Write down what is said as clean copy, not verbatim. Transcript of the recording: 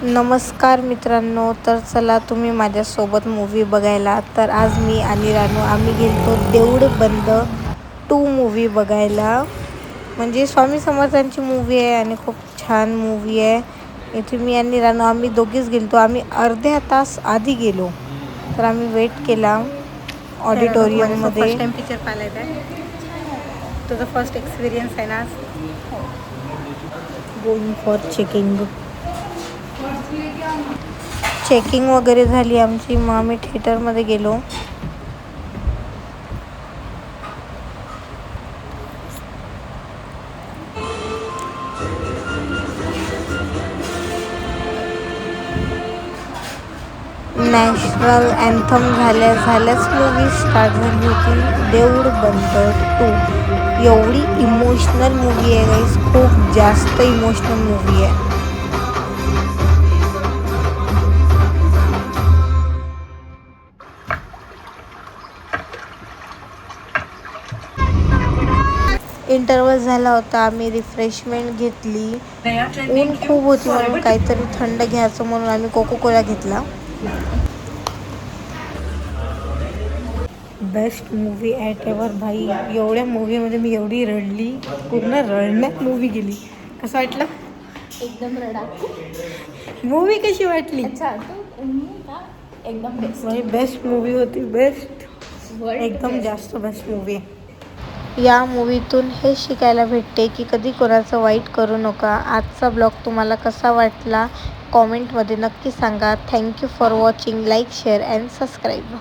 नमस्कार मित्रांनो, तर चला तुम्ही माझ्यासोबत मूवी बघायला. तर आज मी आणि रानू आम्ही गेलतो देऊळ बंद 2 मूवी बघायला. म्हणजे स्वामी समर्थांची मूवी आहे आणि खूप छान मूवी आहे. इथे मी आणि रानू आम्ही दोघीच गेलतो. आम्ही अर्ध्या तास आधी गेलो, तर आम्ही वेट केला ऑडिटोरियममध्ये. फर्स्ट टाइम पिक्चर पाहिलाय काय? तुझा फर्स्ट एक्सपिरियन्स आहे ना आज? गोइंग फॉर चेकिंग वगैरे झाली आमची. मग आम्ही थिएटरमध्ये गेलो. नॅशनल अँथम झाल्याच मूवी स्टार्ट झाली होती. देऊळ बंद 2 एवढी इमोशनल मूवी आहे गाईस, खूप जास्त इमोशनल मूवी आहे. इंटरव्हल झाला होता, आम्ही रिफ्रेशमेंट घेतली. ऊन खूप होती म्हणून काहीतरी थंड घ्यायचं म्हणून आम्ही कोको कोला घेतला. बेस्ट मूवी ॲट एव्हर भाई. एवढ्या मूवीमध्ये मी एवढी रडली, पूर्ण रडण्यात मूवी गेली. कसं वाटलं? एकदम रडा. मूवी कशी वाटली? एकदम बेस्ट मूवी होती. एकदम जास्त बेस्ट मूवी. या मूवीतून हे शिकायला भेटते की कधी कोणाचं वाईट करू नका. आजचा ब्लॉग तुम्हाला कसा वाटला कॉमेंटमध्ये नक्की सांगा. Thank you for watching. Like, share and subscribe.